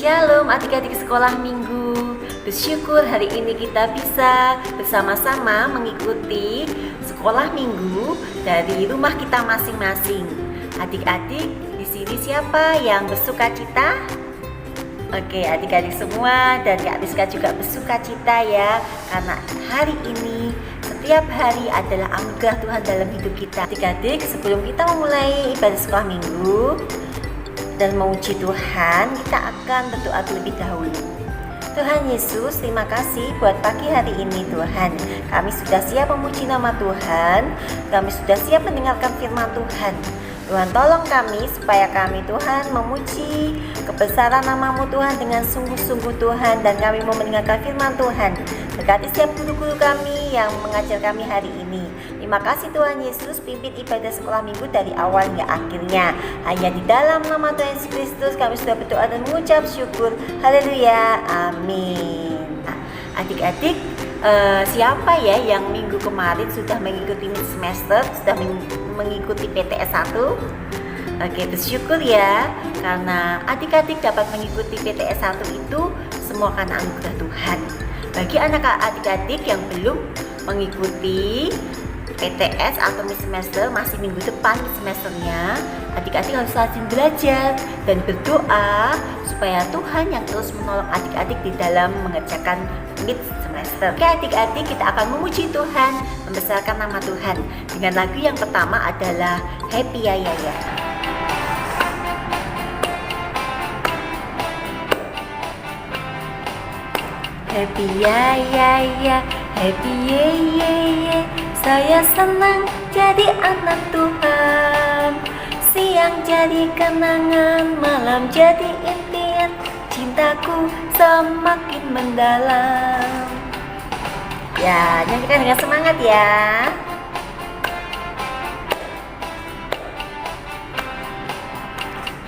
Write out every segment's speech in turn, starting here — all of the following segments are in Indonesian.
Shalom adik-adik sekolah minggu. Bersyukur hari ini kita bisa bersama-sama mengikuti sekolah minggu dari rumah kita masing-masing. Adik-adik, di sini siapa yang bersuka cita? Oke, adik-adik semua dan Kak Rizka juga bersuka cita ya, karena hari ini setiap hari adalah anugerah Tuhan dalam hidup kita. Adik-adik, sebelum kita memulai ibadah sekolah minggu dan memuji Tuhan, kita akan berdoa terlebih dahulu. Tuhan Yesus, terima kasih buat pagi hari ini Tuhan. Kami sudah siap memuji nama Tuhan. Kami sudah siap mendengarkan firman Tuhan. Tuhan tolong kami supaya kami Tuhan memuji kebesaran nama-Mu Tuhan dengan sungguh-sungguh Tuhan. Dan kami mau mendengarkan firman Tuhan. Berkati setiap guru-guru kami yang mengajar kami hari ini. Terima kasih Tuhan Yesus, pimpin ibadah sekolah minggu dari awal hingga akhirnya. Hanya di dalam nama Tuhan Yesus Kristus kami sudah berdoa dan mengucap syukur. Haleluya, amin. Adik-adik, siapa ya yang minggu kemarin sudah mengikuti semester, sudah mengikuti PTS 1? Oke, bersyukur ya, karena adik-adik dapat mengikuti PTS 1 itu semua karena anugerah Tuhan. Bagi adik-adik yang belum mengikuti PTS atau semester, masih minggu depan semesternya, adik-adik harus rajin belajar dan berdoa supaya Tuhan yang terus menolong adik-adik di dalam mengerjakan mid semester. Oke adik-adik, kita akan memuji Tuhan, membesarkan nama Tuhan dengan lagu yang pertama adalah Happy Ya Ya Ya. Happy ya ya ya, happy ye ye ye. Saya senang jadi anak Tuhan. Siang jadi kenangan, malam jadi impian. Cintaku semakin mendalam. Ya, nyanyikan dengan semangat ya.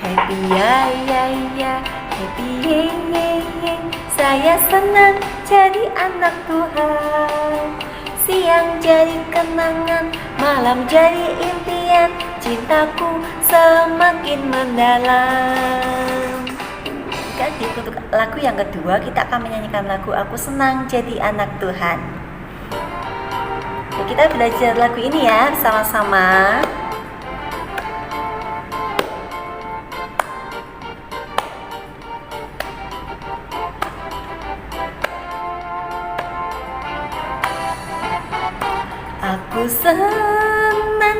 Happy ya ya ya, happy ye ye ye. Saya senang jadi anak Tuhan. Siang jadi kenangan, malam jadi impian. Cintaku semakin mendalam. Jadi untuk lagu yang kedua kita akan menyanyikan lagu Aku Senang Jadi Anak Tuhan. Oke, kita belajar lagu ini ya sama-sama. Aku senang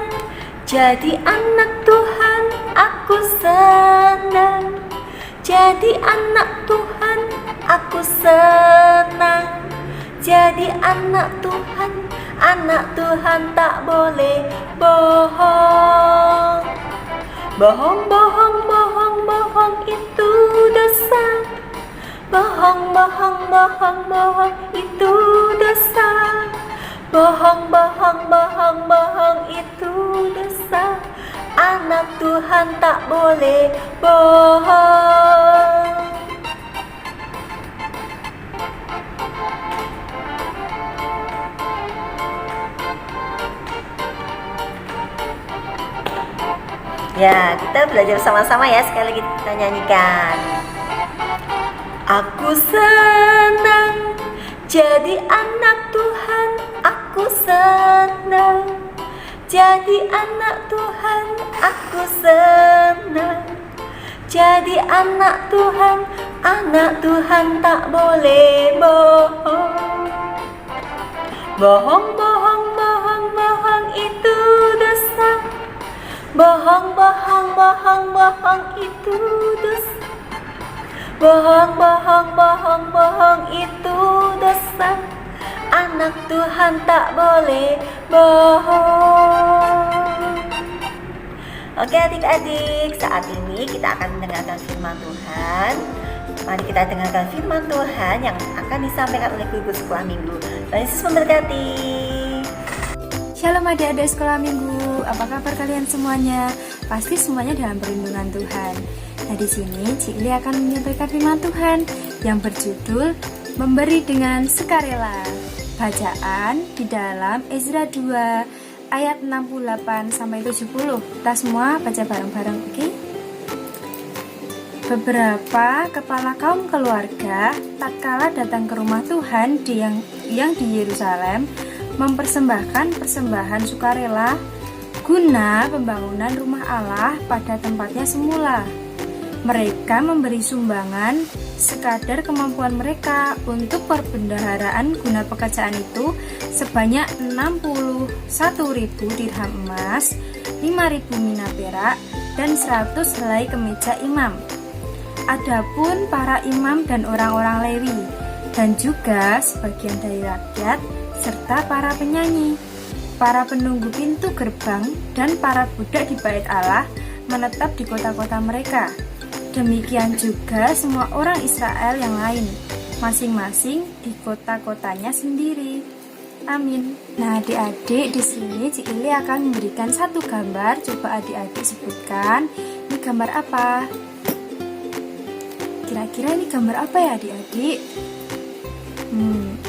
jadi anak Tuhan. Aku senang jadi anak Tuhan. Aku senang jadi anak Tuhan. Anak Tuhan tak boleh bohong. Bohong, bohong, bohong, bohong itu dosa. Bohong, bohong, bohong, bohong itu dosa. Bohong, bohong, bohong, bohong itu dosa. Anak Tuhan tak boleh bohong. Ya, kita belajar sama-sama ya. Sekali lagi kita nyanyikan. Aku senang jadi anak Tuhan. Aku senang jadi anak Tuhan. Aku senang jadi anak Tuhan. Anak Tuhan tak boleh bohong. Bohong, bohong, bohong, bohong itu dosa. Bohong, bohong, bohong, bohong itu dosa. Bohong, bohong, bohong, bohong itu dosa. Anak Tuhan tak boleh bohong. Oke adik-adik, saat ini kita akan mendengarkan firman Tuhan. Mari kita dengarkan firman Tuhan yang akan disampaikan oleh guru sekolah minggu. Tuhan Yesus memberkati. Shalom adik-adik sekolah minggu, apa kabar kalian semuanya? Pasti semuanya dalam perlindungan Tuhan. Nah di sini Cikli akan menyampaikan firman Tuhan yang berjudul Memberi dengan Sukarela. Bacaan di dalam Ezra 2 ayat 68 sampai 70. Kita semua baca bareng-bareng, oke? Beberapa kepala kaum keluarga tatkala datang ke rumah Tuhan yang di Yerusalem mempersembahkan persembahan sukarela guna pembangunan rumah Allah pada tempatnya semula. Mereka memberi sumbangan sekadar kemampuan mereka untuk perbendaharaan guna pekerjaan itu sebanyak 61.000 dirham emas, 5.000 mina perak, dan 100 helai kemeja imam. Adapun para imam dan orang-orang Lewi, dan juga sebagian dari rakyat, serta para penyanyi, para penunggu pintu gerbang, dan para budak di bait Allah menetap di kota-kota mereka. Demikian juga semua orang Israel yang lain, masing-masing di kota-kotanya sendiri. Amin. Nah, adik-adik, di sini Cik Ili akan memberikan satu gambar. Coba adik-adik sebutkan, ini gambar apa? Kira-kira ini gambar apa ya adik-adik?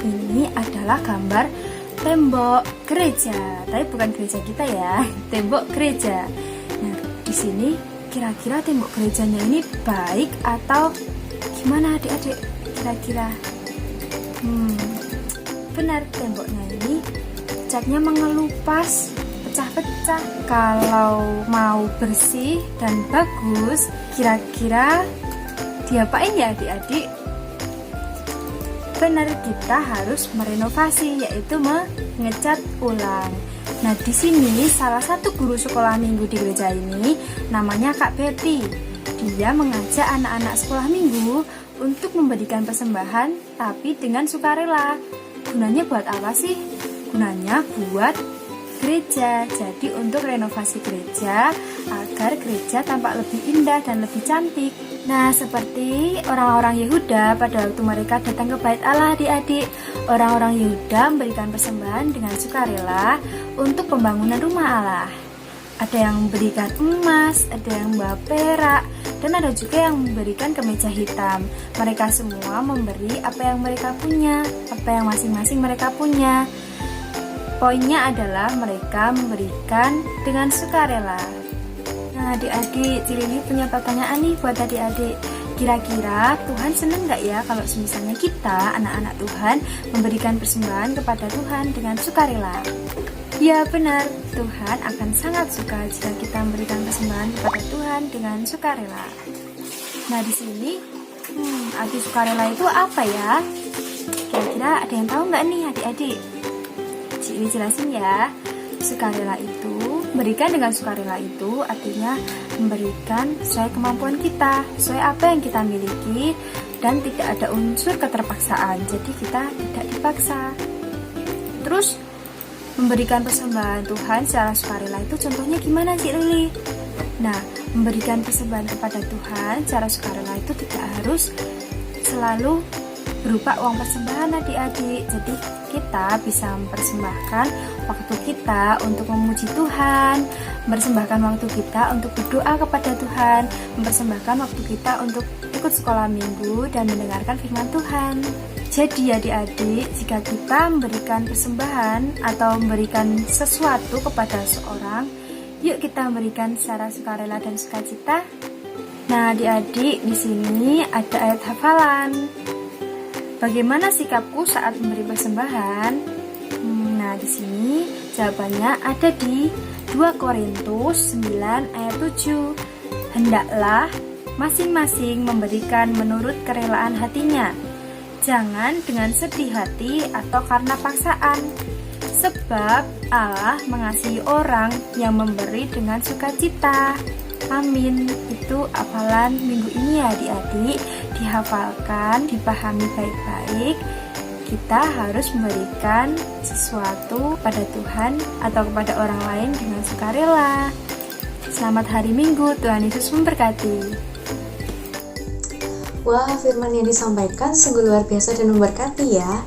Ini adalah gambar tembok gereja, tapi bukan gereja kita ya, tembok gereja. Nah, di sini kira-kira tembok gerejanya ini baik atau gimana adik-adik? Kira-kira? Benar, temboknya ini catnya mengelupas, pecah-pecah. Kalau mau bersih dan bagus, kira-kira diapain ya adik-adik? Benar, kita harus merenovasi, yaitu mengecat ulang. Nah, di sini salah satu guru sekolah minggu di gereja ini namanya Kak Betty. Dia mengajak anak-anak sekolah minggu untuk memberikan persembahan tapi dengan sukarela. Gunanya buat apa sih? Gunanya buat gereja. Jadi untuk renovasi gereja agar gereja tampak lebih indah dan lebih cantik. Nah, seperti orang-orang Yehuda pada waktu mereka datang ke bait Allah, adik-adik, orang-orang Yehuda memberikan persembahan dengan sukarela untuk pembangunan rumah Allah. Ada yang memberikan emas, ada yang membawa perak, dan ada juga yang memberikan kemeja hitam. Mereka semua memberi apa yang mereka punya, apa yang masing-masing mereka punya. Poinnya adalah mereka memberikan dengan sukarela. Nah, adik-adik, Cilili punya pertanyaan nih buat adik-adik. Kira-kira Tuhan senang nggak ya kalau misalnya kita, anak-anak Tuhan, memberikan persembahan kepada Tuhan dengan sukarela? Ya benar, Tuhan akan sangat suka jika kita memberikan persembahan kepada Tuhan dengan sukarela. Nah, di sini, arti sukarela itu apa ya? Kira-kira ada yang tahu nggak nih adik-adik? Cili jelasin ya. Sukarela itu, memberikan dengan sukarela itu artinya memberikan sesuai kemampuan kita, sesuai apa yang kita miliki, dan tidak ada unsur keterpaksaan, jadi kita tidak dipaksa. Terus memberikan persembahan Tuhan secara sukarela itu contohnya gimana Cik Lili? Nah, memberikan persembahan kepada Tuhan secara sukarela itu tidak harus selalu berupa uang persembahan adik-adik. Jadi kita bisa mempersembahkan waktu kita untuk memuji Tuhan, mempersembahkan waktu kita untuk berdoa kepada Tuhan, mempersembahkan waktu kita untuk ikut sekolah minggu dan mendengarkan firman Tuhan. Jadi adik-adik, jika kita memberikan persembahan atau memberikan sesuatu kepada seorang, yuk kita memberikan secara sukarela dan sukacita. Nah, adik-adik, di sini ada ayat hafalan. Bagaimana sikapku saat memberi persembahan? Nah, di sini jawabannya ada di 2 Korintus 9 ayat 7. Hendaklah masing-masing memberikan menurut kerelaan hatinya, jangan dengan sedih hati atau karena paksaan. Sebab Allah mengasihi orang yang memberi dengan sukacita. Amin. Itu hafalan minggu ini ya adik-adik. Dihafalkan, dipahami baik-baik. Kita harus memberikan sesuatu pada Tuhan atau kepada orang lain dengan sukarela. Selamat hari Minggu, Tuhan Yesus memberkati. Wah, firman yang disampaikan sungguh luar biasa dan memberkati ya.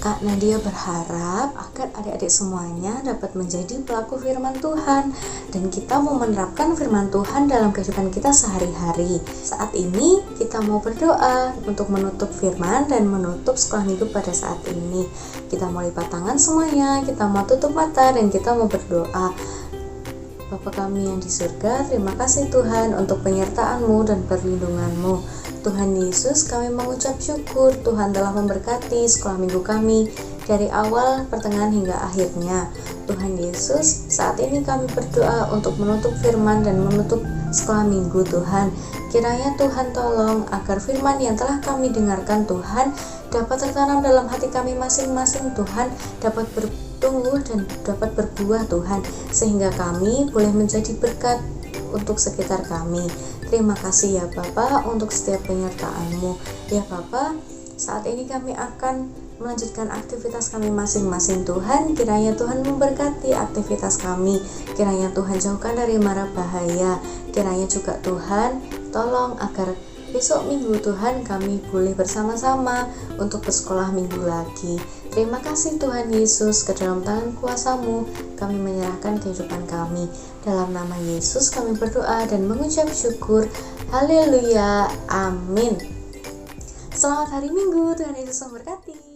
Kak Nadia berharap agar adik-adik semuanya dapat menjadi pelaku firman Tuhan dan kita mau menerapkan firman Tuhan dalam kehidupan kita sehari-hari. Saat ini kita mau berdoa untuk menutup firman dan menutup sekolah minggu pada saat ini. Kita mau lipat tangan semuanya, kita mau tutup mata dan kita mau berdoa. Bapa kami yang di surga, terima kasih Tuhan untuk penyertaan-Mu dan perlindungan-Mu. Tuhan Yesus, kami mengucap syukur Tuhan telah memberkati sekolah minggu kami dari awal, pertengahan hingga akhirnya. Tuhan Yesus, saat ini kami berdoa untuk menutup firman dan menutup sekolah minggu Tuhan. Kiranya Tuhan tolong agar firman yang telah kami dengarkan Tuhan dapat tertanam dalam hati kami masing-masing Tuhan, dapat bertumbuh dan dapat berbuah Tuhan, sehingga kami boleh menjadi berkat untuk sekitar kami. Terima kasih ya Bapa untuk setiap penyertaan-Mu. Ya Bapa, saat ini kami akan melanjutkan aktivitas kami masing-masing Tuhan. Kiranya Tuhan memberkati aktivitas kami, kiranya Tuhan jauhkan dari mara bahaya, kiranya juga Tuhan tolong agar besok minggu Tuhan kami boleh bersama-sama untuk bersekolah minggu lagi. Terima kasih Tuhan Yesus, ke dalam tangan kuasa-Mu kami menyerahkan kehidupan kami. Dalam nama Yesus kami berdoa dan mengucap syukur. Haleluya, amin. Selamat hari Minggu, Tuhan Yesus memberkati.